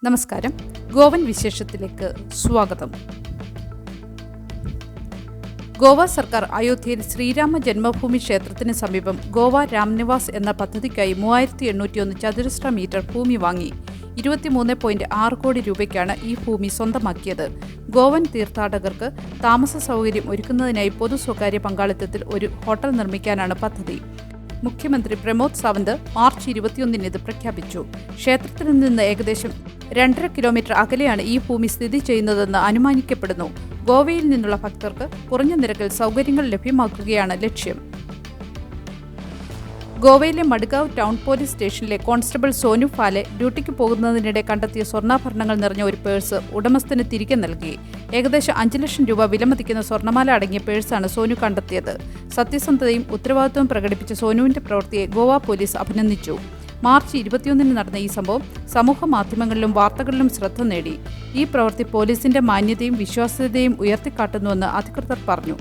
നമസ്കാരം. ഗോവൻ വിശേഷത്തിലേക്ക് സ്വാഗതം. ഗോവ സർക്കാർ അയോധ്യയിൽ ശ്രീരാമ ജന്മഭൂമി ക്ഷേത്രത്തിന് സമീപം ഗോവ രാംനിവാസ് എന്ന പദ്ധതിക്കായി 3801 ചതുരശ്ര മീറ്റർ ഭൂമി വാങ്ങി 23.6 കോടി രൂപയ്ക്കാണ് ഈ ഭൂമി സ്വന്തമാക്കിയത്. ഗോവൻ തീർത്ഥാടകർക്ക് താമസ സൗകര്യം ഒരുക്കുന്നതിനായി പൊതു സ്വകാര്യ പങ്കാളിത്തത്തിൽ ഒരു ഹോട്ടൽ നിർമ്മിക്കാനാണ് പദ്ധതി. മുഖ്യമന്ത്രി പ്രമോദ് സാവന്ത് മാർച്ച് 21 ഇത് പ്രഖ്യാപിച്ചു. ക്ഷേത്രത്തിൽ നിന്ന് ഏകദേശം 2.5 കിലോമീറ്റർ അകലെയാണ് ഈ ഭൂമി സ്ഥിതി ചെയ്യുന്നതെന്ന് അനുമാനിക്കപ്പെടുന്നു. ഗോവയിൽ നിന്നുള്ള ഭക്തർക്ക് കുറഞ്ഞ നിരക്കിൽ സൗകര്യങ്ങൾ ലഭ്യമാക്കുകയാണ് ലക്ഷ്യം. ഗോവയിലെ മഡ്ഗാവ് ടൗൺ പോലീസ് സ്റ്റേഷനിലെ കോൺസ്റ്റബിൾ സോനു ഫാലെ ഡ്യൂട്ടിക്ക് പോകുന്നതിനിടെ കണ്ടെത്തിയ സ്വർണ്ണാഭരണങ്ങൾ നിറഞ്ഞ ഒരു പേഴ്സ് ഉടമസ്ഥന് തിരികെ നൽകി. ഏകദേശം 5 ലക്ഷം രൂപ വിലമതിക്കുന്ന സ്വർണ്ണമാല അടങ്ങിയ പേഴ്സാണ് സോനു കണ്ടെത്തിയത്. സത്യസന്ധതയും ഉത്തരവാദിത്വവും പ്രകടിപ്പിച്ച സോനുവിന്റെ പ്രവൃത്തിയെ ഗോവ പോലീസ് അഭിനന്ദിച്ചു. മാർച്ച് 21 നടന്ന ഈ സംഭവം സമൂഹ മാധ്യമങ്ങളിലും വാർത്തകളിലും ശ്രദ്ധ നേടി. ഈ പ്രവൃത്തി പോലീസിന്റെ മാന്യതയും വിശ്വാസ്യതയും ഉയർത്തിക്കാട്ടുന്നുവെന്ന് അധികൃതർ പറഞ്ഞു.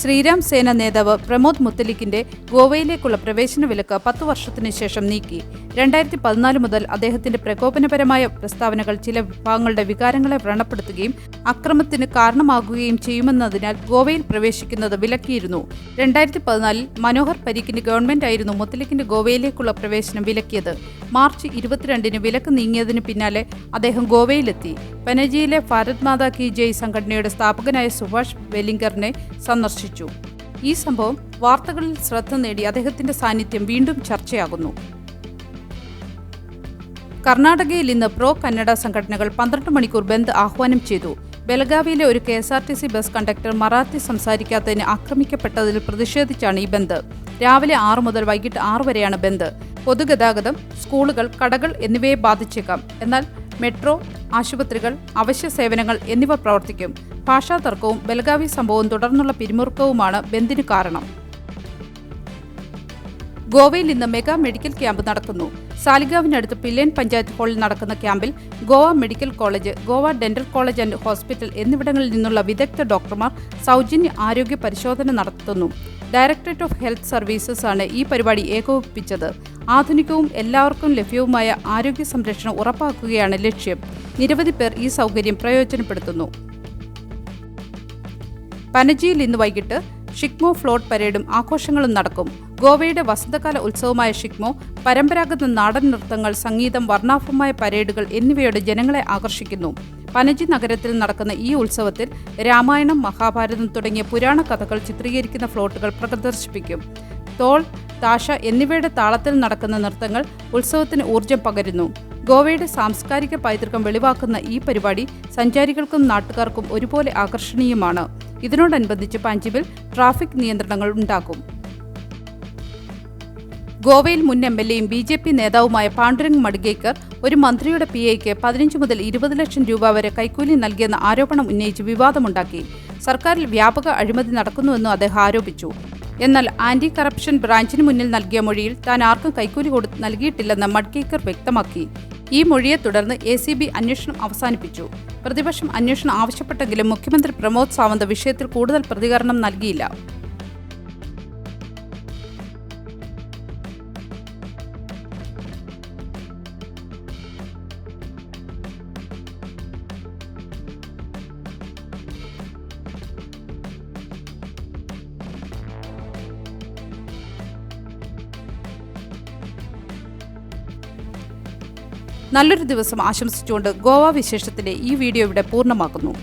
ശ്രീരാം സേന നേതാവ് പ്രമോദ് മുത്തലിക്കിന്റെ ഗോവയിലേക്കുള്ള പ്രവേശന വിലക്ക് 10 വർഷത്തിനു ശേഷം നീക്കി. 2014 മുതൽ അദ്ദേഹത്തിന്റെ പ്രകോപനപരമായ പ്രസ്താവനകൾ ചില വിഭാഗങ്ങളുടെ വികാരങ്ങളെ വ്രണപ്പെടുത്തുകയും അക്രമത്തിന് കാരണമാകുകയും ചെയ്യുമെന്നതിനാൽ ഗോവയിൽ പ്രവേശിക്കുന്നത് വിലക്കിയിരുന്നു. 2014 മനോഹർ പരീക്കിന്റെ ഗവൺമെന്റ് ആയിരുന്നു മുത്തലിക്കിന്റെ ഗോവയിലേക്കുള്ള പ്രവേശനം വിലക്കിയത്. മാർച്ച് 22 വിലക്ക് നീങ്ങിയതിന് പിന്നാലെ അദ്ദേഹം ഗോവയിലെത്തി. പനജിയിലെ ഭാരത് മാതാ കി ജയ് സംഘടനയുടെ സ്ഥാപകനായ സുഭാഷ് വെലിംഗറിനെ സന്ദർശിച്ചു. ഈ സംഭവം വാർത്തകളിൽ ശ്രദ്ധ നേടി അദ്ദേഹത്തിന്റെ സാന്നിധ്യം വീണ്ടും ചർച്ചയാകുന്നു. കർണാടകയിൽ ഇന്ന് പ്രോ കന്നഡ സംഘടനകൾ 12 മണിക്കൂർ ബന്ദ് ആഹ്വാനം ചെയ്തു. ബെലഗാവിയിലെ ഒരു KSRTC ബസ് കണ്ടക്ടർ മറാത്തി സംസാരിക്കാത്തതിന് ആക്രമിക്കപ്പെട്ടതിൽ പ്രതിഷേധിച്ചാണ് ഈ ബന്ദ്. രാവിലെ 6 മുതൽ വൈകിട്ട് 6 വരെയാണ് ബന്ദ്. പൊതുഗതാഗതം, സ്കൂളുകൾ, കടകൾ എന്നിവയെ ബാധിച്ചേക്കാം. എന്നാൽ മെട്രോ, ആശുപത്രികൾ, അവശ്യ സേവനങ്ങൾ എന്നിവ പ്രവർത്തിക്കും. ഭാഷാ തർക്കവും ബെലഗാവി സംഭവവും തുടർന്നുള്ള പിരിമുറുക്കവുമാണ് ബന്ദിന് കാരണം. ഗോവയിൽ ഇന്ന് മെഗാ മെഡിക്കൽ ക്യാമ്പ് നടക്കുന്നു. സാലിഗാവിനടുത്ത് പില്ലേൻ പഞ്ചായത്ത് ഹാളിൽ നടക്കുന്ന ക്യാമ്പിൽ Goa medical college, Goa dental college and hospital എന്നിവിടങ്ങളിൽ നിന്നുള്ള വിദഗ്ധ ഡോക്ടർമാർ സൗജന്യ ആരോഗ്യ പരിശോധന നടത്തുന്നു. ഡയറക്ടറേറ്റ് ഓഫ് ഹെൽത്ത് സർവീസസ് ആണ് ഈ പരിപാടി ഏകോപിപ്പിച്ചത്. ആധുനികവും എല്ലാവർക്കും ലഭ്യവുമായ ആരോഗ്യ സംരക്ഷണം ഉറപ്പാക്കുകയാണ് ലക്ഷ്യം. നിരവധി പേർ ഈ സൗകര്യം പ്രയോജനപ്പെടുത്തുന്നു. പനജിയിൽ ഇന്ന് വൈകിട്ട് ഷിക്മോ ഫ്ലോട്ട് പരേഡും ആഘോഷങ്ങളും നടക്കും. ഗോവയുടെ വസന്തകാല ഉത്സവമായ ഷിക്മോ പരമ്പരാഗത നാടൻ നൃത്തങ്ങൾ, സംഗീതം, വർണ്ണാഭമായ പരേഡുകൾ എന്നിവയോടെ ജനങ്ങളെ ആകർഷിക്കുന്നു. പനജി നഗരത്തിൽ നടക്കുന്ന ഈ ഉത്സവത്തിൽ രാമായണം, മഹാഭാരതം തുടങ്ങിയ പുരാണ കഥകൾ ചിത്രീകരിക്കുന്ന ഫ്ലോട്ടുകൾ പ്രദർശിപ്പിക്കും. തോൾ, താഷ എന്നിവയുടെ താളത്തിൽ നടക്കുന്ന നൃത്തങ്ങൾ ഉത്സവത്തിന് ഊർജം പകരുന്നു. ഗോവയുടെ സാംസ്കാരിക പൈതൃകം വെളിവാക്കുന്ന ഈ പരിപാടി സഞ്ചാരികൾക്കും നാട്ടുകാർക്കും ഒരുപോലെ ആകർഷണീയമാണ്. ഇതിനോടനുബന്ധിച്ച് പഞ്ചിബിൽ ട്രാഫിക് നിയന്ത്രണങ്ങൾ ഉണ്ടാകും. ഗോവയിൽ മുൻ MLA-യും BJP നേതാവുമായ പാണ്ഡുരംഗ് മഡ്ഗേക്കർ ഒരു മന്ത്രിയുടെ PAയ്ക്ക് 15 മുതൽ 20 ലക്ഷം രൂപ വരെ കൈക്കൂലി നൽകിയെന്ന ആരോപണം ഉന്നയിച്ച് വിവാദമുണ്ടാക്കി. സർക്കാരിൽ വ്യാപക അഴിമതി നടക്കുന്നുവെന്നും അദ്ദേഹം ആരോപിച്ചു. എന്നാൽ ആന്റി കറപ്ഷൻ ബ്രാഞ്ചിന് മുന്നിൽ നൽകിയ മൊഴിയിൽ താൻ ആർക്കും കൈക്കൂലി നൽകിയിട്ടില്ലെന്ന് മഡ്ഗേക്കർ വ്യക്തമാക്കി. ഈ മൊഴിയെ തുടർന്ന് ACB അന്വേഷണം അവസാനിപ്പിച്ചു. പ്രതിപക്ഷം അന്വേഷണം ആവശ്യപ്പെട്ടെങ്കിലും മുഖ്യമന്ത്രി പ്രമോദ് സാവന്ത് വിഷയത്തിൽ കൂടുതൽ പ്രതികരണം നൽകിയില്ല. നല്ലൊരു ദിവസം ആശംസിച്ചുകൊണ്ട് ഗോവ വിശേഷത്തിലെ ഈ വീഡിയോ ഇവിടെ പൂർണ്ണമാക്കുന്നു.